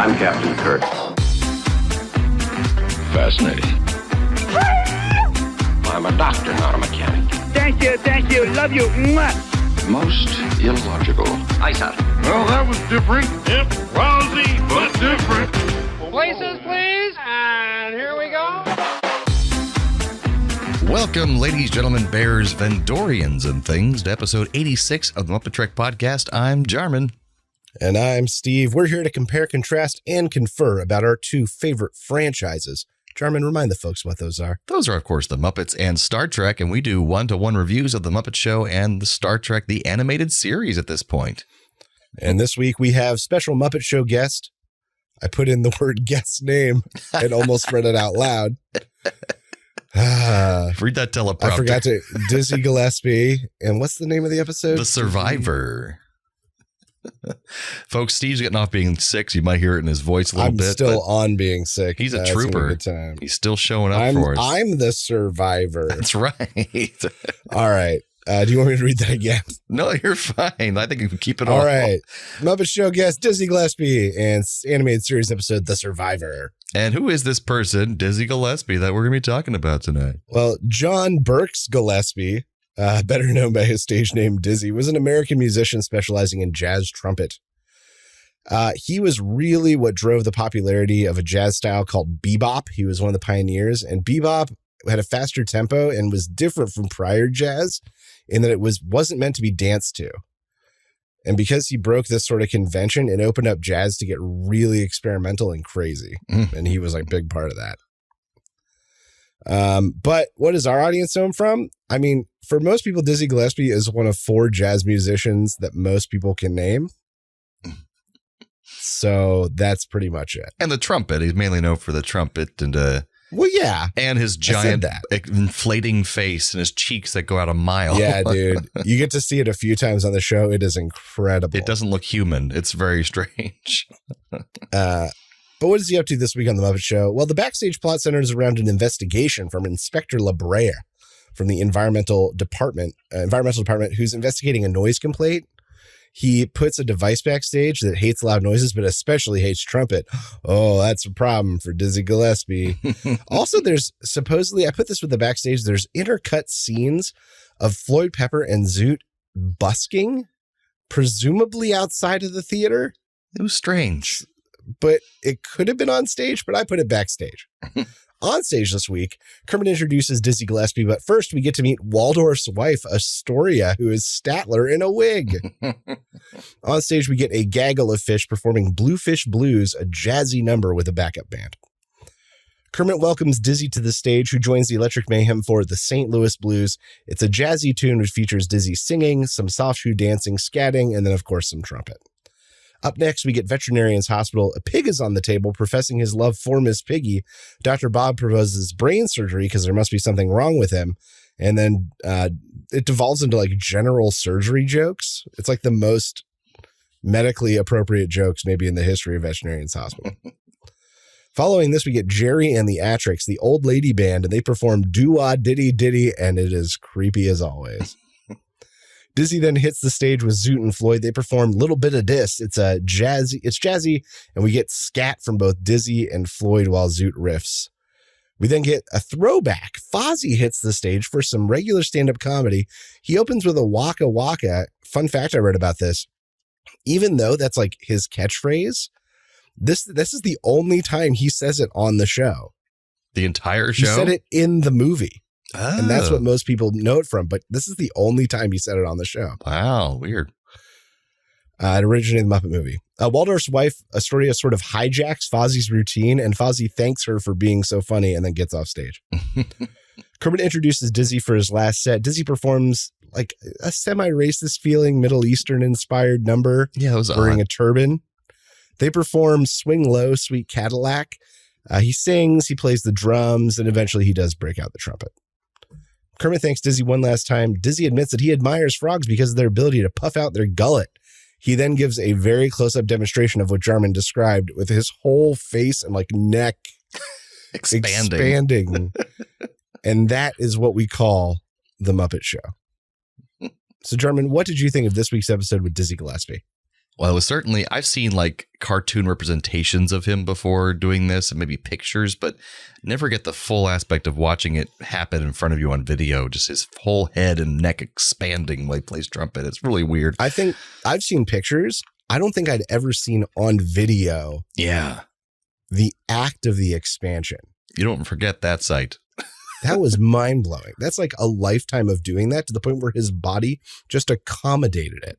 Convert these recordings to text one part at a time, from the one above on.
I'm Captain Kirk. Fascinating. I'm a doctor, not a mechanic. Thank you, love you. Mwah. Most illogical. Aye, sir. Well, that was different. Yep, lousy, but different. Places, please, and here we go. Welcome, ladies, gentlemen, bears, Vendorians, and things, to episode 86 of the MuppeTrek Podcast. I'm Jarman. And I'm Steve. We're here to compare, contrast, and confer about our two favorite franchises. Jarman, remind the folks what those are. Those are, of course, the Muppets and Star Trek, and we do one-to-one reviews of the Muppet Show and the Star Trek, the animated series at this point. And this week we have special Muppet Show guest. I put in the word guest name and almost read it out loud. Read that teleprompter. I forgot to. Dizzy Gillespie. And what's the name of the episode? The Survivor. Folks, Steve's getting off being sick, so you might hear it in his voice a little bit. I'm still on being sick. He's a trooper. He's still showing up for us. I'm the survivor. That's right. All right. Do you want me to read that again? No, you're fine. I think you can keep it all right. Muppet Show guest Dizzy Gillespie and animated series episode The Survivor. And who is this person, Dizzy Gillespie, that we're going to be talking about tonight? Well, John Burks Gillespie, better known by his stage name Dizzy, was an American musician specializing in jazz trumpet. He was really what drove the popularity of a jazz style called bebop. He was one of the pioneers, and bebop had a faster tempo and was different from prior jazz in that it wasn't meant to be danced to. And because he broke this sort of convention, it opened up jazz to get really experimental and crazy. And he was like a big part of that. But what does our audience know him from? I mean, for most people, Dizzy Gillespie is one of 4 jazz musicians that most people can name. So that's pretty much it. And the trumpet. He's mainly known for the trumpet and well, yeah. And his giant inflating face and his cheeks that go out a mile. Yeah, dude. You get to see it a few times on the show. It is incredible. It doesn't look human. It's very strange. But what is he up to this week on the Muppet Show? Well, the backstage plot centers around an investigation from Inspector LeBrea from the environmental department, who's investigating a noise complaint. He puts a device backstage that hates loud noises, but especially hates trumpet. Oh, that's a problem for Dizzy Gillespie. Also, there's supposedly, I put this with the backstage, there's intercut scenes of Floyd Pepper and Zoot busking, presumably outside of the theater. It was strange. But it could have been on stage, but I put it backstage. On stage this week, Kermit introduces Dizzy Gillespie, but first we get to meet Waldorf's wife, Astoria, who is Statler in a wig. On stage, we get a gaggle of fish performing Bluefish Blues, a jazzy number with a backup band. Kermit welcomes Dizzy to the stage, who joins the Electric Mayhem for the St. Louis Blues. It's a jazzy tune which features Dizzy singing, some soft shoe dancing, scatting, and then, of course, some trumpet. Up next, we get Veterinarian's Hospital. A pig is on the table, professing his love for Miss Piggy. Dr. Bob proposes brain surgery because there must be something wrong with him. And then it devolves into like general surgery jokes. It's like the most medically appropriate jokes maybe in the history of Veterinarian's Hospital. Following this, we get Jerry and the Atrix, the old lady band, and they perform Doo-Wah Diddy Diddy, and it is creepy as always. Dizzy then hits the stage with Zoot and Floyd. They perform Little Bit of Dis. It's jazzy, and we get scat from both Dizzy and Floyd while Zoot riffs. We then get a throwback. Fozzie hits the stage for some regular stand-up comedy. He opens with a waka waka. Fun fact I read about this. Even though that's like his catchphrase, this is the only time he says it on the show. The entire show? He said it in the movie. Oh. And that's what most people know it from, but this is the only time he said it on the show. Wow, weird. It originated in the Muppet movie. Waldorf's wife, Astoria, sort of hijacks Fozzie's routine, and Fozzie thanks her for being so funny and then gets off stage. Kermit introduces Dizzy for his last set. Dizzy performs like a semi-racist feeling Middle Eastern inspired number. Yeah, it was wearing odd. a turban. They perform Swing Low, Sweet Cadillac. He sings, he plays the drums, and eventually he does break out the trumpet. Kermit thanks Dizzy one last time. Dizzy admits that he admires frogs because of their ability to puff out their gullet. He then gives a very close-up demonstration of what Jarman described, with his whole face and like neck expanding. And that is what we call the Muppet Show. So, Jarman, what did you think of this week's episode with Dizzy Gillespie? Well, it was certainly, I've seen like cartoon representations of him before doing this and maybe pictures, but never get the full aspect of watching it happen in front of you on video. Just his whole head and neck expanding while he plays trumpet. It's really weird. I think I've seen pictures. I don't think I'd ever seen on video. Yeah. The act of the expansion. You don't forget that sight. That was mind blowing. That's like a lifetime of doing that to the point where his body just accommodated it.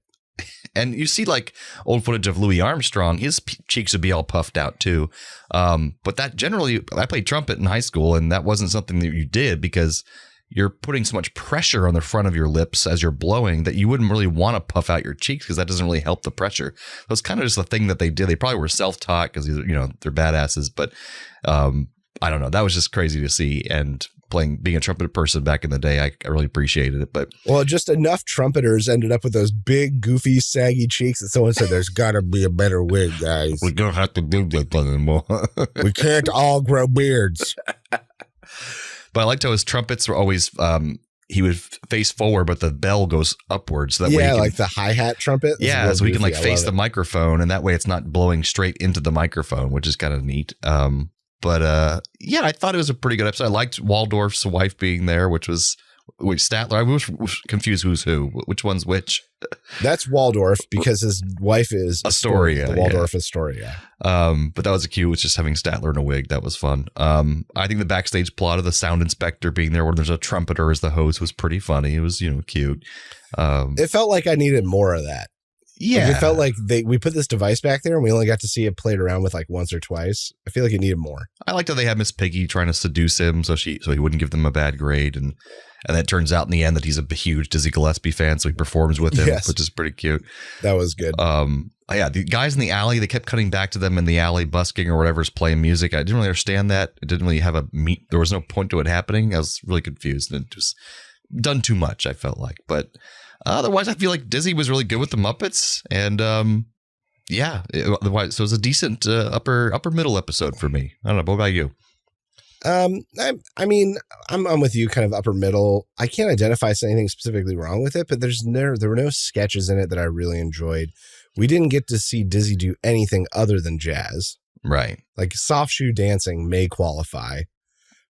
And you see like old footage of Louis Armstrong, his cheeks would be all puffed out too. But that generally, I played trumpet in high school and that wasn't something that you did because you're putting so much pressure on the front of your lips as you're blowing that you wouldn't really want to puff out your cheeks because that doesn't really help the pressure. So it's kind of just a thing that they did. They probably were self-taught because, you know, they're badasses, but I don't know. That was just crazy to see. And being a trumpet person back in the day, I really appreciated it. But well, just enough trumpeters ended up with those big, goofy, saggy cheeks that someone said, "There's got to be a better wig, guys. We don't have to do that anymore. We can't all grow beards." But I liked how his trumpets were always he would face forward, but the bell goes upwards. So that way like the hi-hat trumpet. Yeah, so he can like face the microphone, and that way it's not blowing straight into the microphone, which is kind of neat. But yeah, I thought it was a pretty good episode. I liked Waldorf's wife being there, which Statler. I was confused who's who. Which one's which? That's Waldorf because his wife is Astoria. The Waldorf Astoria. But that was cute. It was just having Statler in a wig. That was fun. I think the backstage plot of the sound inspector being there, where there's a trumpeter as the host, was pretty funny. It was, cute. It felt like I needed more of that. Yeah, like it felt like we put this device back there and we only got to see it played around with like once or twice. I feel like it needed more. I liked how they had Miss Piggy trying to seduce him so he wouldn't give them a bad grade, and then it turns out in the end that he's a huge Dizzy Gillespie fan, so he performs with him, which is pretty cute. That was good. Yeah, the guys in the alley, they kept cutting back to them in the alley busking or whatever's playing music. I didn't really understand that. It didn't really have there was no point to it happening. I was really confused, and it was done too much, I felt like. But otherwise, I feel like Dizzy was really good with the Muppets, and otherwise, so it was a decent upper middle episode for me. I don't know. What about you? I mean, I'm with you, kind of upper middle. I can't identify anything specifically wrong with it, but there were no sketches in it that I really enjoyed. We didn't get to see Dizzy do anything other than jazz, right? Like soft shoe dancing may qualify,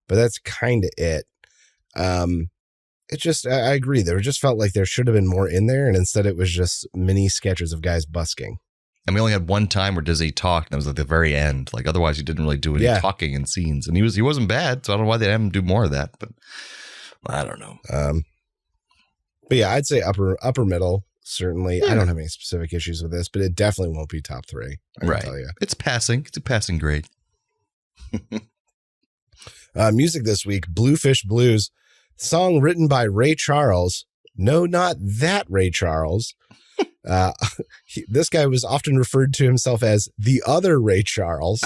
but that's kind of it. It just, I agree. There just felt like there should have been more in there. And instead it was just mini sketches of guys busking. And we only had one time where Dizzy talked, and it was at the very end. Like otherwise he didn't really do any talking in scenes, and he wasn't bad. So I don't know why they had him do more of that, but I don't know. But yeah, I'd say upper middle. Certainly. Yeah. I don't have any specific issues with this, but it definitely won't be top 3. I can tell you. It's passing. It's a passing grade. Music this week, Bluefish Blues. Song written by Ray Charles. No, not that Ray Charles. This guy was often referred to himself as the other Ray Charles.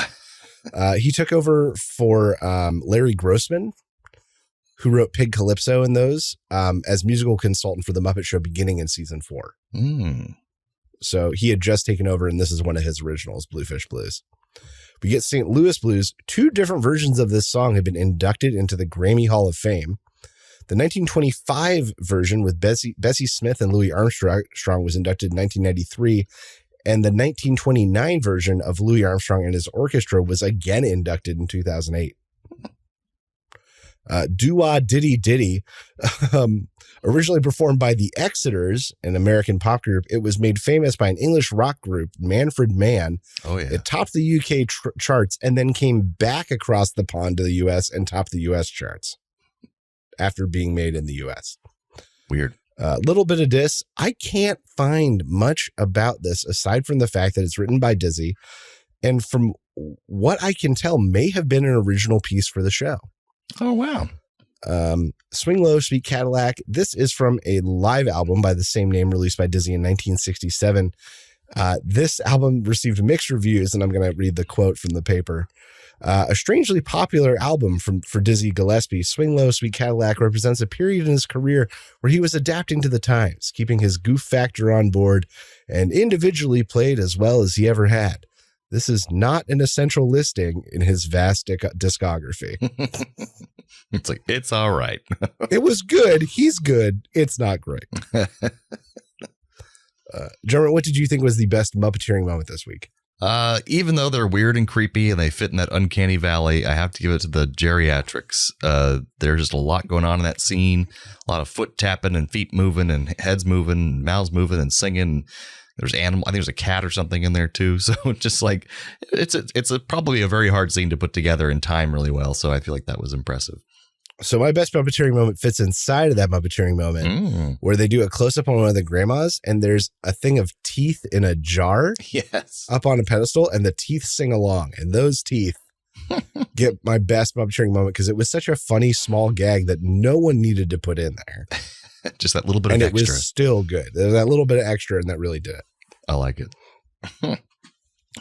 He took over for Larry Grossman, who wrote Pig Calypso and those, as musical consultant for the Muppet Show beginning in season 4. So he had just taken over, and this is one of his originals, Bluefish Blues. We get St. Louis Blues. 2 different versions of this song have been inducted into the Grammy Hall of Fame. The 1925 version with Bessie Smith and Louis Armstrong was inducted in 1993, and the 1929 version of Louis Armstrong and his orchestra was again inducted in 2008. Doo-Wah Diddy Diddy, originally performed by the Exeters, an American pop group, it was made famous by an English rock group, Manfred Mann. Oh, yeah. It topped the UK charts and then came back across the pond to the US and topped the US charts after being made in the US. Weird. Little bit of diss. I can't find much about this aside from the fact that it's written by Dizzy, and from what I can tell may have been an original piece for the show. Oh, wow. Swing Low, Sweet Cadillac. This is from a live album by the same name released by Dizzy in 1967. This album received mixed reviews, and I'm going to read the quote from the paper. A strangely popular album for Dizzy Gillespie, Swing Low, Sweet Cadillac represents a period in his career where he was adapting to the times, keeping his goof factor on board, and individually played as well as he ever had. This is not an essential listing in his vast discography. It's like, it's all right. It was good. He's good. It's not great. Jeremy, what did you think was the best Muppeteering moment this week? Even though they're weird and creepy and they fit in that uncanny valley, I have to give it to the geriatrics. There's just a lot going on in that scene. A lot of foot tapping and feet moving and heads moving and mouths moving and singing. There's animal. I think there's a cat or something in there too. So just like it's probably a very hard scene to put together and time really well. So I feel like that was impressive. So my best Muppeteering moment fits inside of that Muppeteering moment where they do a close-up on one of the grandmas and there's a thing of teeth in a jar up on a pedestal and the teeth sing along. And those teeth get my best Muppeteering moment because it was such a funny small gag that no one needed to put in there. Just that little bit of extra. And it was still good. There's that little bit of extra and that really did it. I like it.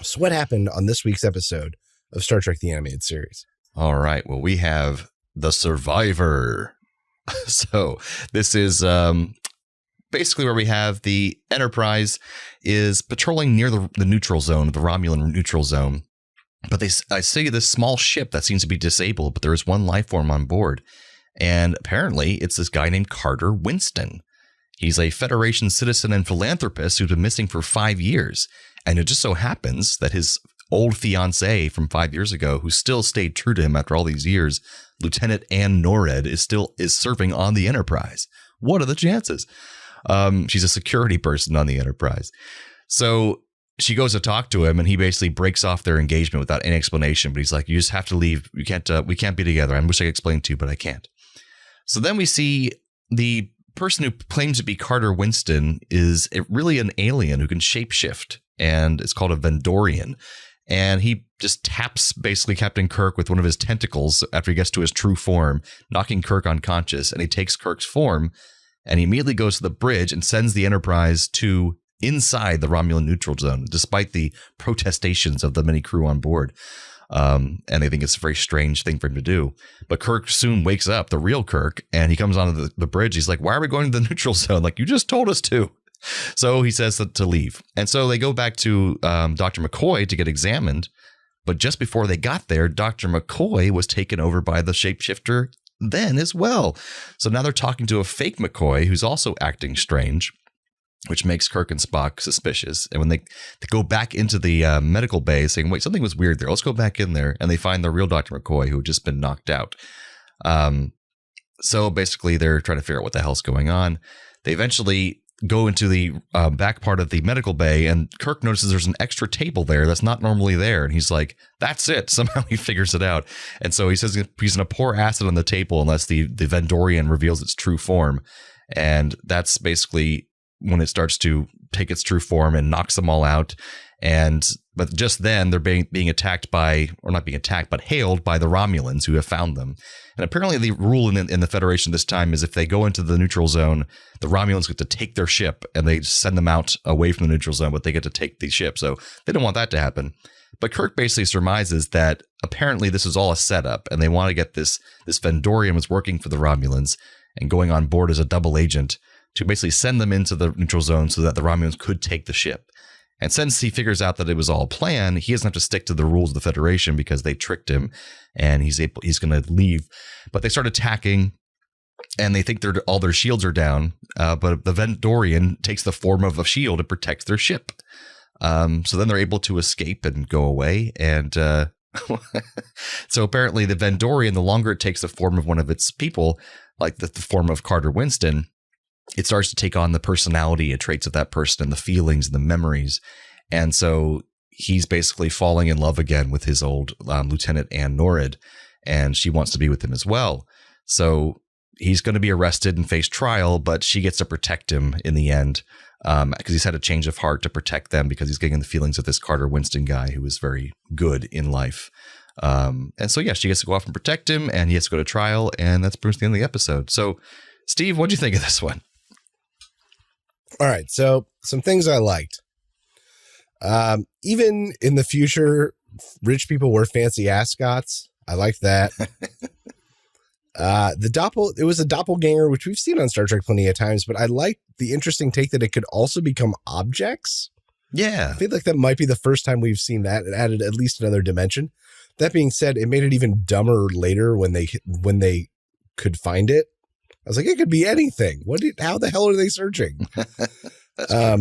So what happened on this week's episode of Star Trek The Animated Series? All right. Well, we have The Survivor. So this is basically where we have the Enterprise is patrolling near the neutral zone, the Romulan neutral zone. But I see this small ship that seems to be disabled, but there is one life form on board. And apparently it's this guy named Carter Winston. He's a Federation citizen and philanthropist who's been missing for 5 years. And it just so happens that his old fiancée from 5 years ago, who still stayed true to him after all these years, Lieutenant Ann Norred, is serving on the Enterprise. What are the chances? She's a security person on the Enterprise. So she goes to talk to him, and he basically breaks off their engagement without any explanation. But he's like, "You just have to leave. We can't be together. I wish I could explain to you, but I can't." So then we see the person who claims to be Carter Winston is really an alien who can shapeshift, and it's called a Vendorian. And he just taps basically Captain Kirk with one of his tentacles after he gets to his true form, knocking Kirk unconscious. And he takes Kirk's form and he immediately goes to the bridge and sends the Enterprise to inside the Romulan neutral zone, despite the protestations of the many crew on board. And they think it's a very strange thing for him to do. But Kirk soon wakes up, the real Kirk, and he comes onto the bridge. He's like, "Why are we going to the neutral zone? Like, you just told us to." So he says to leave. And so they go back to Dr. McCoy to get examined. But just before they got there, Dr. McCoy was taken over by the shapeshifter then as well. So now they're talking to a fake McCoy who's also acting strange, which makes Kirk and Spock suspicious. And when they go back into the medical bay saying, "Wait, something was weird there. Let's go back in there." And they find the real Dr. McCoy who had just been knocked out. So basically they're trying to figure out what the hell's going on. They eventually go into the back part of the medical bay, and Kirk notices there's an extra table there that's not normally there. And he's like, "That's it." Somehow he figures it out. And so he says he's going to pour acid on the table unless the Vendorian reveals its true form. And that's basically when it starts to take its true form and knocks them all out. But just then they're being attacked by, or not being attacked, but hailed by the Romulans who have found them. And apparently the rule in the Federation this time is if they go into the neutral zone, the Romulans get to take their ship and they send them out away from the neutral zone, but they get to take the ship. So they don't want that to happen. But Kirk basically surmises that apparently this is all a setup and they want to get this Vendorian was working for the Romulans and going on board as a double agent to basically send them into the neutral zone so that the Romulans could take the ship. And since he figures out that it was all a plan, he doesn't have to stick to the rules of the Federation because they tricked him and he's going to leave. But they start attacking and they think all their shields are down. But the Vendorian takes the form of a shield and protects their ship. So then they're able to escape and go away. And so apparently the Vendorian, the longer it takes the form of one of its people, like the form of Carter Winston, it starts to take on the personality and traits of that person and the feelings and the memories. And so he's basically falling in love again with his old Lieutenant Ann Norred, and she wants to be with him as well. So he's going to be arrested and face trial, but she gets to protect him in the end because he's had a change of heart to protect them because he's getting the feelings of this Carter Winston guy who is very good in life. And so, yeah, she gets to go off and protect him, and he has to go to trial, and that's pretty much the end of the episode. So, Steve, what'd you think of this one? All right, so some things I liked. Even in the future, rich people wear fancy ascots. I liked that. It was a doppelganger, which we've seen on Star Trek plenty of times, but I liked the interesting take that it could also become objects. Yeah. I feel like that might be the first time we've seen that. It added at least another dimension. That being said, it made it even dumber later when they could find it. I was like, it could be anything. How the hell are they searching? I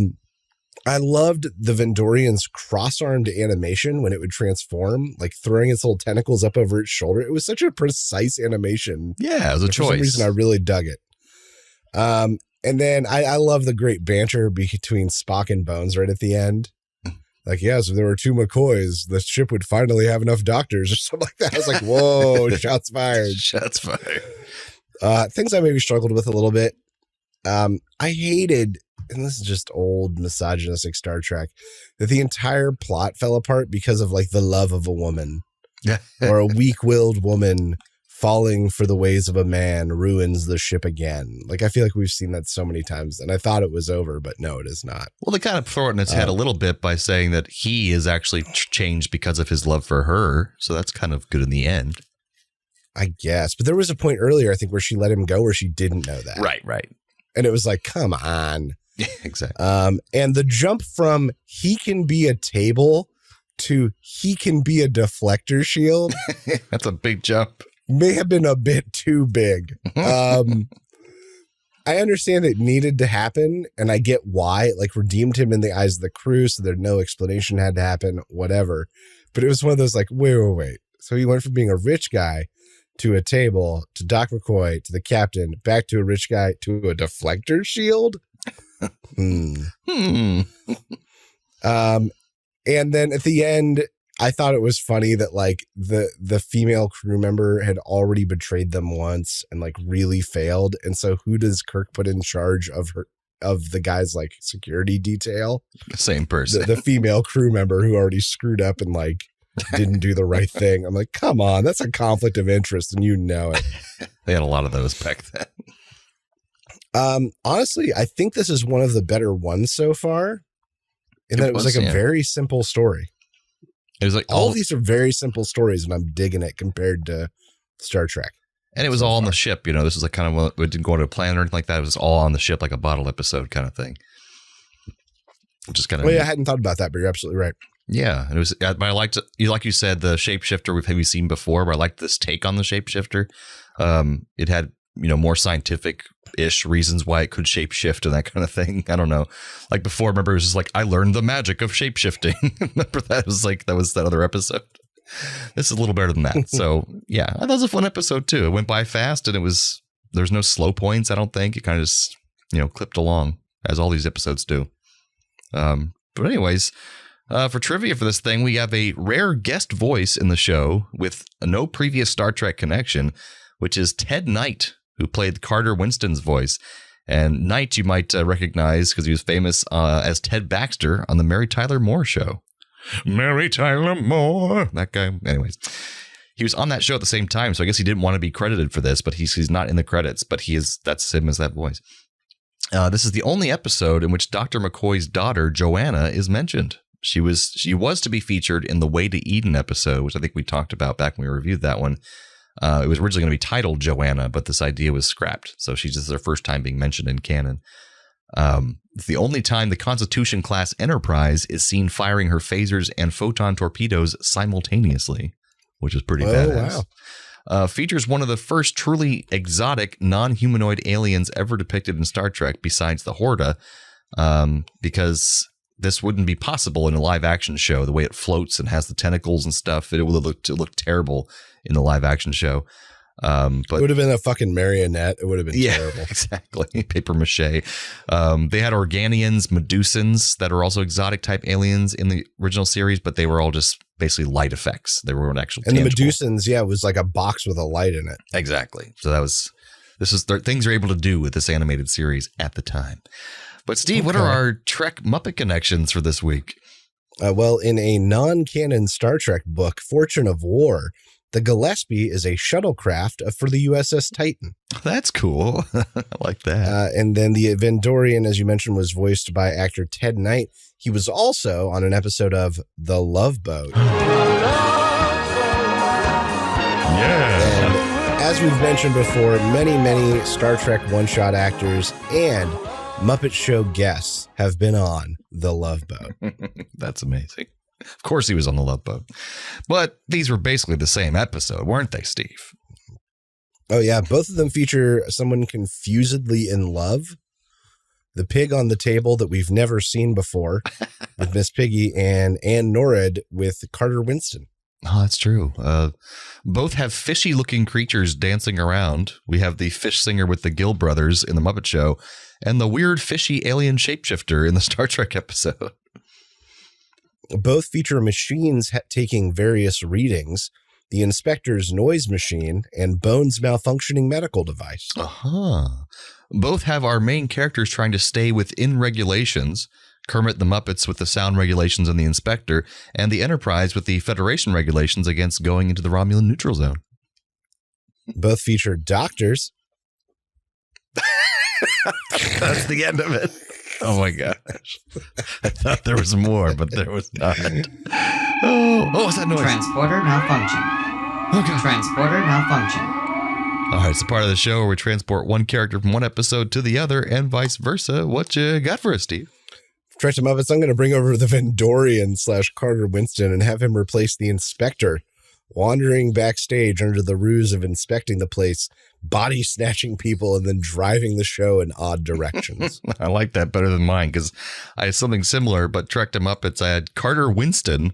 I loved the Vendorian's cross-armed animation when it would transform, like throwing its little tentacles up over its shoulder. It was such a precise animation. Yeah, it was a choice. For some reason, I really dug it. And then I love the great banter between Spock and Bones right at the end. Like, yes, if there were 2 McCoys, the ship would finally have enough doctors or something like that. I was like, whoa, shots fired. Shots fired. Things I maybe struggled with a little bit. I hated, and this is just old misogynistic Star Trek, that the entire plot fell apart because of like the love of a woman or a weak-willed woman falling for the ways of a man ruins the ship again. Like, I feel like we've seen that so many times, and I thought it was over, but no, it is not. Well, they kind of throw it in its head a little bit by saying that he is actually changed because of his love for her. So that's kind of good in the end. I guess. But there was a point earlier, I think, where she let him go where she didn't know that. Right. And it was like, come on. Yeah, exactly. And the jump from he can be a table to he can be a deflector shield. That's a big jump. May have been a bit too big. I understand it needed to happen, and I get why. It like redeemed him in the eyes of the crew, so there's no explanation had to happen, whatever. But it was one of those like, wait. So he went from being a rich guy to a table, to Doc McCoy, to the captain, back to a rich guy, to a deflector shield. And then at the end, I thought it was funny that like the female crew member had already betrayed them once and like really failed. And so who does Kirk put in charge of the guy's like security detail? Same person. The female crew member who already screwed up and like didn't do the right thing. I'm like, come on, that's a conflict of interest and you know it. They had a lot of those back then. Honestly, I think this is one of the better ones so far. And that it was like a very simple story. It was like all of these are very simple stories, and I'm digging it compared to Star Trek. And it was all on the ship. You know, this was like kind of, it didn't go to a plan or anything like that. It was all on the ship, like a bottle episode kind of thing. Just kind of. Well, yeah, I hadn't thought about that, but you're absolutely right. Yeah, it was. But I liked, like you said, the shapeshifter we've seen before. But I liked this take on the shapeshifter. It had, more scientific-ish reasons why it could shapeshift and that kind of thing. I don't know. Like before, remember, it was just like, I learned the magic of shapeshifting. Remember that was that other episode. This is a little better than that. So yeah, I thought it was a fun episode too. It went by fast and there's no slow points. I don't think it kind of just, clipped along as all these episodes do. But anyways, for trivia for this thing, we have a rare guest voice in the show with no previous Star Trek connection, which is Ted Knight, who played Carter Winston's voice. And Knight you might recognize because he was famous as Ted Baxter on the Mary Tyler Moore Show. Mary Tyler Moore. That guy. Anyways, he was on that show at the same time, so I guess he didn't want to be credited for this, but he's not in the credits, but that's him as that voice. This is the only episode in which Dr. McCoy's daughter, Joanna, is mentioned. She was to be featured in the Way to Eden episode, which I think we talked about back when we reviewed that one. It was originally going to be titled Joanna, but this idea was scrapped. So she's just her first time being mentioned in canon. It's the only time the Constitution class Enterprise is seen firing her phasers and photon torpedoes simultaneously, which is pretty badass. Wow. Features one of the first truly exotic non-humanoid aliens ever depicted in Star Trek besides the Horta, because this wouldn't be possible in a live action show. The way it floats and has the tentacles and stuff, it would look terrible in the live action show. But it would have been a fucking marionette. It would have been terrible. Exactly. Paper mache. They had Organians, Medusans that are also exotic type aliens in the original series, but they were all just basically light effects. They weren't actual. And tangible. the Medusans, it was like a box with a light in it. Exactly. So this is the things you're able to do with this animated series at the time. But Steve, What are our Trek Muppet connections for this week? Well, in a non-canon Star Trek book, Fortune of War, the Gillespie is a shuttlecraft for the USS Titan. That's cool. I like that. And then the Vendorian, as you mentioned, was voiced by actor Ted Knight. He was also on an episode of The Love Boat. Yeah. And as we've mentioned before, many Star Trek one-shot actors and Muppet Show guests have been on The Love Boat. That's amazing. Of course he was on The Love Boat. But these were basically the same episode, weren't they, Steve? Oh, yeah. Both of them feature someone confusedly in love. the pig on the table that we've never seen before with Miss Piggy, and Ann Norrid with Carter Winston. Oh, that's true. Both have fishy-looking creatures dancing around. We have the fish singer with the Gill brothers in the Muppet Show, and the weird fishy alien shapeshifter in the Star Trek episode. Both feature machines taking various readings, the inspector's noise machine, and Bones' malfunctioning medical device. Both have our main characters trying to stay within regulations. Kermit the Muppets with the sound regulations and the Inspector, and the Enterprise with the Federation regulations against going into the Romulan neutral zone. Both feature doctors. That's the end of it. Oh my gosh. I thought there was more, but there was not. Oh, what's that noise? Transporter malfunction. Oh, God. Transporter malfunction. All right, it's a part of the show where we transport one character from one episode to the other and vice versa. What you got for us, Steve? Trek to Muppets, I'm going to bring over the Vendorian / Carter Winston and have him replace the Inspector, wandering backstage under the ruse of inspecting the place, body snatching people, and then driving the show in odd directions. I like that better than mine because I had something similar, but Trek to Muppets, I had Carter Winston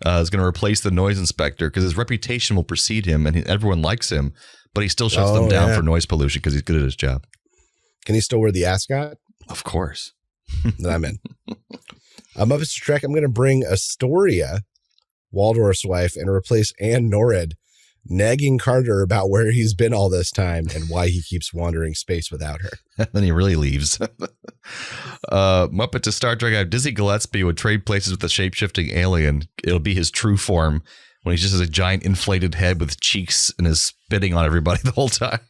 is going to replace the noise inspector because his reputation will precede him and everyone likes him, but he still shuts them down for noise pollution because he's good at his job. Can he still wear the ascot? Of course. Then I'm in. Muppets Trek, I'm going to bring Astoria, Waldorf's wife, and replace Ann Norrid, nagging Carter about where he's been all this time and why he keeps wandering space without her. Then he really leaves. Muppet to Star Trek, I have Dizzy Gillespie would trade places with the shape-shifting alien. It'll be his true form when he just has a giant inflated head with cheeks and is spitting on everybody the whole time.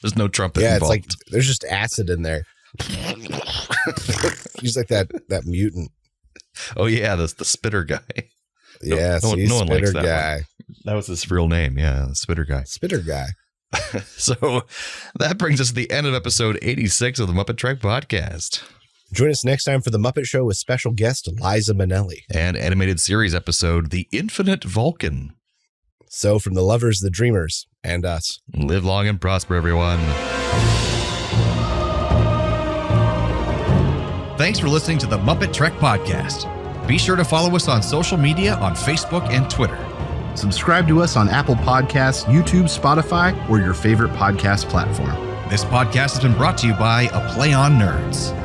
There's no trumpet involved. It's like there's just acid in there. He's like that mutant. Oh yeah, the spitter guy. Yeah, no one likes that guy. One. That was his real name. Yeah, the spitter guy. Spitter guy. So that brings us to the end of episode 86 of the MuppeTrek Podcast. Join us next time for the Muppet Show with special guest Liza Minnelli and animated series episode The Infinite Vulcan. So from the lovers, the dreamers, and us. Live long and prosper, everyone. Thanks for listening to the MuppeTrek Podcast. Be sure to follow us on social media on Facebook and Twitter. Subscribe to us on Apple Podcasts, YouTube, Spotify, or your favorite podcast platform. This podcast has been brought to you by A Play on Nerds.